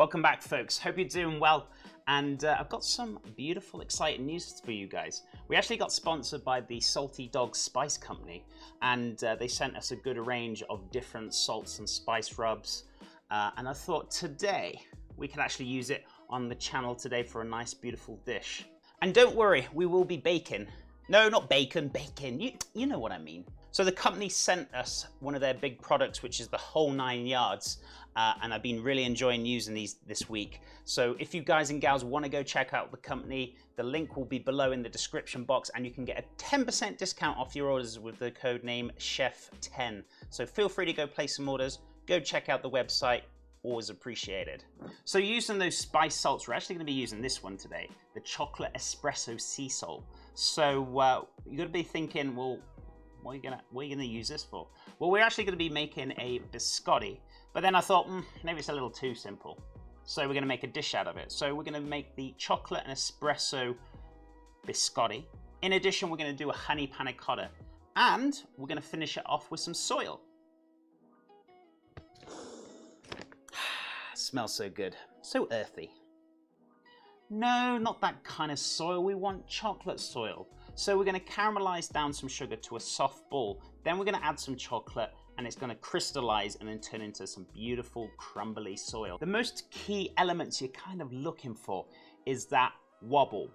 Welcome back, folks. Hope you're doing well. And I've got some beautiful, exciting news for you guys. We actually got sponsored by the Salty Dog Spice Company, and they sent us a good range of different salts and spice rubs. And I thought today we could actually use it on the channel today for a nice, beautiful dish. And don't worry, we will be baking. No, not bacon, bacon. You know what I mean. So the company sent us one of their big products, which is the whole 9 yards. And I've been really enjoying using these this week. So if you guys and gals want to go check out the company, the link will be below in the description box, and you can get a 10% discount off your orders with the code name CHEF10. So feel free to go place some orders, go check out the website, always appreciated. So using those spice salts, we're actually going to be using this one today, the chocolate espresso sea salt. So you're going to be thinking, well, what are you gonna use this for? Well, we're actually going to be making a biscotti. But then I thought, maybe it's a little too simple. So we're going to make a dish out of it. So we're going to make the chocolate and espresso biscotti. In addition, we're going to do a honey pannacotta. And we're going to finish it off with some soil. Smells so good. So earthy. No, not that kind of soil. We want chocolate soil. So we're going to caramelize down some sugar to a soft ball. Then we're going to add some chocolate, and it's going to crystallize and then turn into some beautiful crumbly soil. The most key elements you're kind of looking for is that wobble,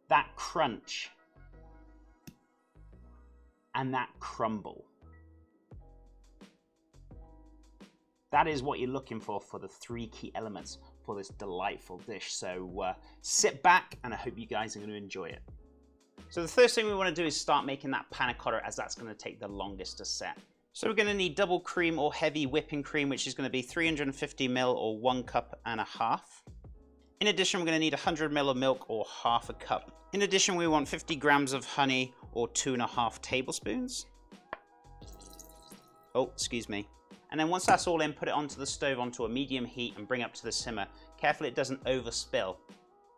that crunch, and that crumble. That is what you're looking for the 3 key elements for this delightful dish. So sit back, and I hope you guys are going to enjoy it. So the first thing we want to do is start making that panna cotta, as that's going to take the longest to set. So we're going to need double cream or heavy whipping cream, which is going to be 350 ml or 1 cup and a half. In addition, we're going to need 100 ml of milk or half a cup. In addition, we want 50 grams of honey or 2.5 tablespoons. Oh, excuse me. And then once that's all in, put it onto the stove onto a medium heat and bring up to the simmer. Careful it doesn't overspill.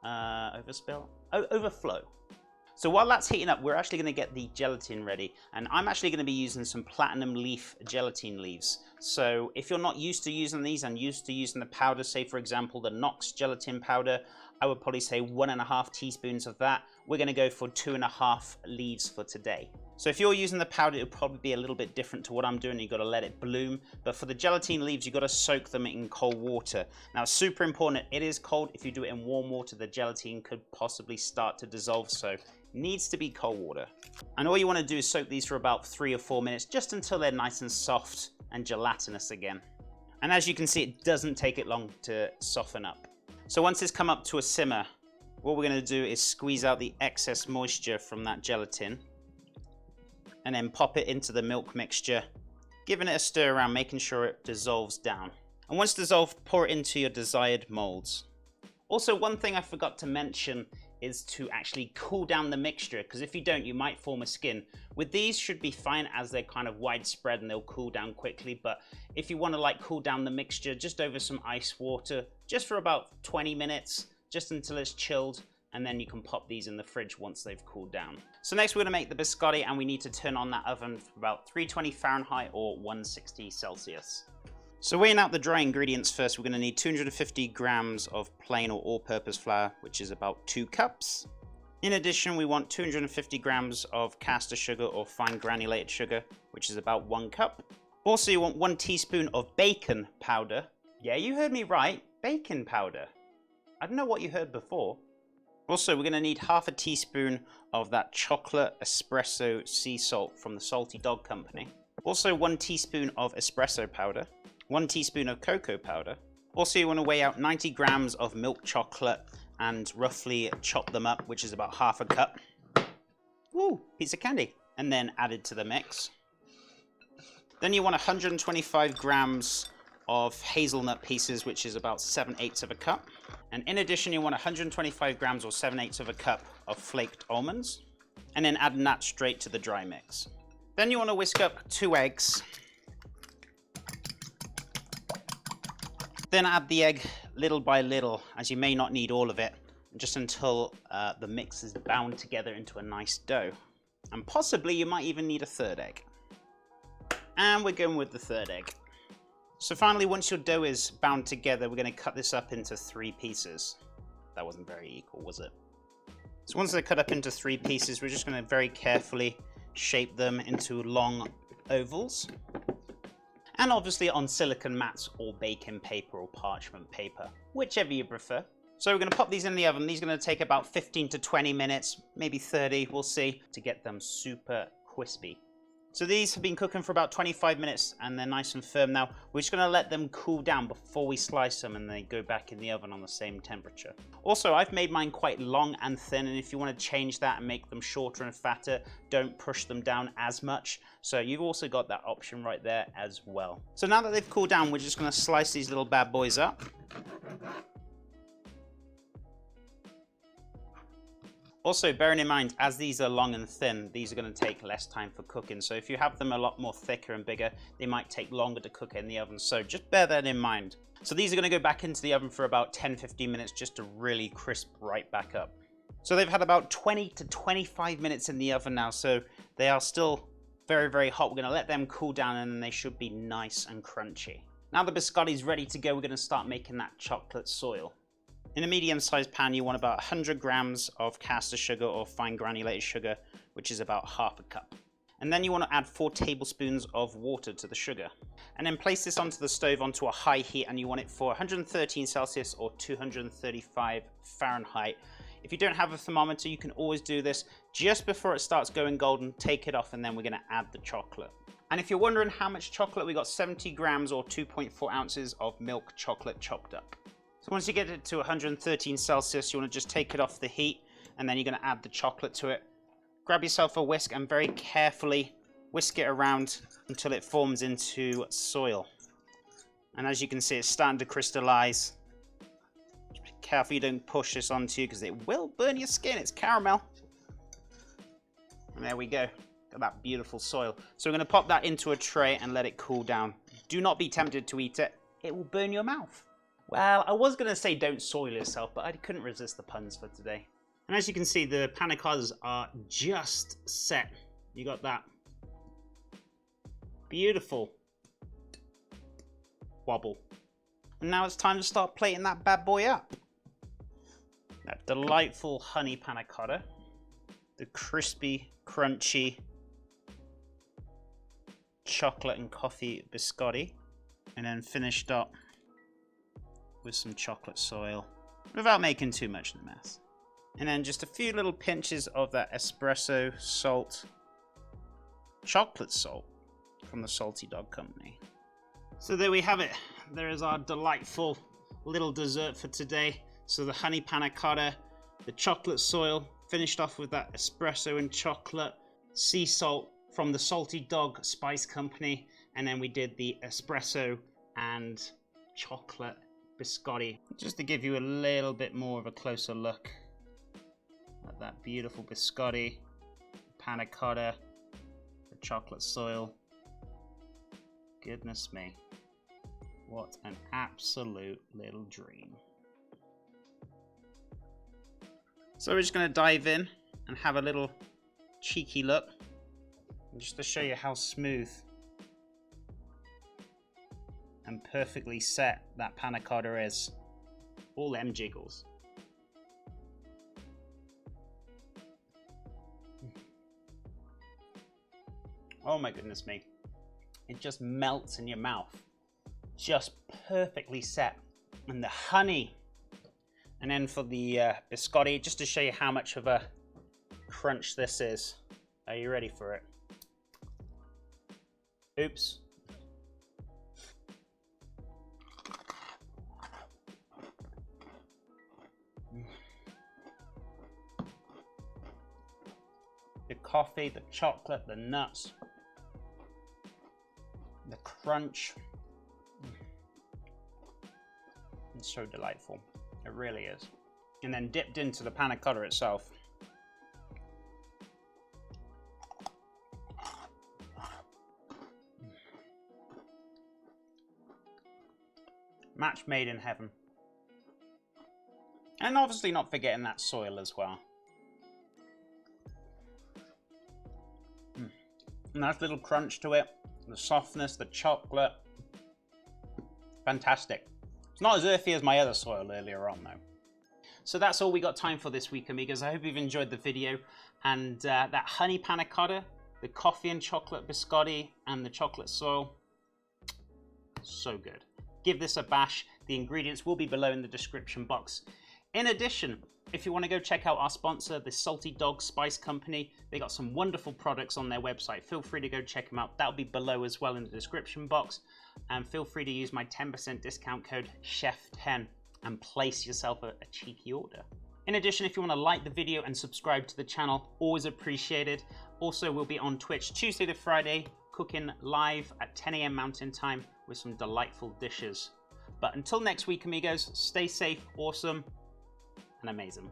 Overflow. So while that's heating up, we're actually going to get the gelatin ready. And I'm actually going to be using some platinum leaf gelatin leaves. So if you're not used to using these and used to using the powder, say for example the knox gelatin powder, I would probably say 1.5 teaspoons of that. We're going to go for 2.5 leaves for today. So if you're using the powder, it'll probably be a little bit different to what I'm doing. You've got to let it bloom. But for the gelatin leaves, you've got to soak them in cold water. Now, it's super important. It is cold. If you do it in warm water, the gelatin could possibly start to dissolve. So needs to be cold water. And all you want to do is soak these for about 3 or 4 minutes, just until they're nice and soft and gelatinous again. And as you can see, it doesn't take it long to soften up. So once it's come up to a simmer, what we're going to do is squeeze out the excess moisture from that gelatin, and then pop it into the milk mixture, giving it a stir around, making sure it dissolves down. And once dissolved, pour it into your desired molds. Also, one thing I forgot to mention is to actually cool down the mixture, because if you don't, you might form a skin. With these, should be fine as they're kind of widespread and they'll cool down quickly. But if you want to like cool down the mixture, just over some ice water, just for about 20 minutes, just until it's chilled, and then you can pop these in the fridge once they've cooled down. So next we're going to make the biscotti, and we need to turn on that oven for about 320 Fahrenheit or 160 Celsius. So weighing out the dry ingredients first, we're going to need 250 grams of plain or all-purpose flour, which is about 2 cups. In addition, we want 250 grams of caster sugar or fine granulated sugar, which is about 1 cup. Also, you want 1 teaspoon of baking powder. Yeah, you heard me right, baking powder. I don't know what you heard before. Also, we're going to need half a teaspoon of that chocolate espresso sea salt from the Salty Dog Company. Also, 1 teaspoon of espresso powder. 1 teaspoon of cocoa powder. Also, you want to weigh out 90 grams of milk chocolate and roughly chop them up, which is about half a cup. Woo, piece of candy. And then added to the mix. Then you want 125 grams of hazelnut pieces, which is about 7/8 of a cup. And in addition, you want 125 grams or 7/8 of a cup of flaked almonds. And then adding that straight to the dry mix. Then you want to whisk up 2 eggs. Then add the egg little by little, as you may not need all of it, just until the mix is bound together into a nice dough. And possibly you might even need a 3rd egg. And we're going with the 3rd egg. So finally, once your dough is bound together, we're going to cut this up into 3 pieces. That wasn't very equal, was it? So once they're cut up into 3 pieces, we're just going to very carefully shape them into long ovals. And obviously on silicone mats or baking paper or parchment paper, whichever you prefer. So we're going to pop these in the oven. These are going to take about 15 to 20 minutes, maybe 30, we'll see, to get them super crispy. So these have been cooking for about 25 minutes and they're nice and firm now. We're just going to let them cool down before we slice them and they go back in the oven on the same temperature. Also, I've made mine quite long and thin, and if you want to change that and make them shorter and fatter, don't push them down as much. So you've also got that option right there as well. So now that they've cooled down, we're just going to slice these little bad boys up. Also, bearing in mind, as these are long and thin, these are going to take less time for cooking. So if you have them a lot more thicker and bigger, they might take longer to cook in the oven. So just bear that in mind. So these are going to go back into the oven for about 10-15 minutes just to really crisp right back up. So they've had about 20 to 25 minutes in the oven now. So they are still very, very hot. We're going to let them cool down and then they should be nice and crunchy. Now the biscotti is ready to go. We're going to start making that chocolate soil. In a medium-sized pan, you want about 100 grams of caster sugar or fine granulated sugar, which is about half a cup. And then you want to add 4 tablespoons of water to the sugar. And then place this onto the stove onto a high heat, and you want it for 113 Celsius or 235 Fahrenheit. If you don't have a thermometer, you can always do this just before it starts going golden. Take it off, and then we're going to add the chocolate. And if you're wondering how much chocolate, we got 70 grams or 2.4 ounces of milk chocolate chopped up. So once you get it to 113 Celsius, you want to just take it off the heat, and then you're going to add the chocolate to it. Grab yourself a whisk and very carefully whisk it around until it forms into soil. And as you can see, it's starting to crystallize. Just be careful you don't push this onto you because it will burn your skin. It's caramel. And there we go. Got that beautiful soil. So we're going to pop that into a tray and let it cool down. Do not be tempted to eat it. It will burn your mouth. Well, I was going to say don't soil yourself, but I couldn't resist the puns for today. And as you can see, the pannacottas are just set. You got that beautiful wobble. And now it's time to start plating that bad boy up. That delightful honey panna cotta. The crispy, crunchy chocolate and coffee biscotti. And then finished up with some chocolate soil without making too much of a mess. And then just a few little pinches of that espresso salt, chocolate salt from the Salty Dog Company. So there we have it. There is our delightful little dessert for today. So the honey panna cotta, the chocolate soil, finished off with that espresso and chocolate, sea salt from the Salty Dog Spice Company, and then we did the espresso and chocolate biscotti, just to give you a little bit more of a closer look at that beautiful biscotti, panna cotta, the chocolate soil. Goodness me, what an absolute little dream. So we're just going to dive in and have a little cheeky look, just to show you how smooth and perfectly set that panna cotta is. All them jiggles. Oh my goodness me. It just melts in your mouth. Just perfectly set. And the honey. And then for the biscotti, just to show you how much of a crunch this is. Are you ready for it? Oops. The coffee, the chocolate, the nuts, the crunch. It's so delightful. It really is. And then dipped into the panna cotta itself. Match made in heaven. And obviously not forgetting that soil as well. Nice little crunch to it, the softness, the chocolate. Fantastic. It's not as earthy as my other soil earlier on though. So that's all we got time for this week, amigos. I hope you've enjoyed the video. And that honey panna cotta, the coffee and chocolate biscotti, and the chocolate soil, so good. Give this a bash. The ingredients will be below in the description box. In addition, if you want to go check out our sponsor, the Salty Dog Spice Company, they got some wonderful products on their website. Feel free to go check them out. That'll be below as well in the description box. And feel free to use my 10% discount code CHEF10 and place yourself a cheeky order. In addition, if you want to like the video and subscribe to the channel, always appreciated. Also, we'll be on Twitch Tuesday to Friday, cooking live at 10 AM Mountain Time with some delightful dishes. But until next week, amigos, stay safe, awesome, and amazing.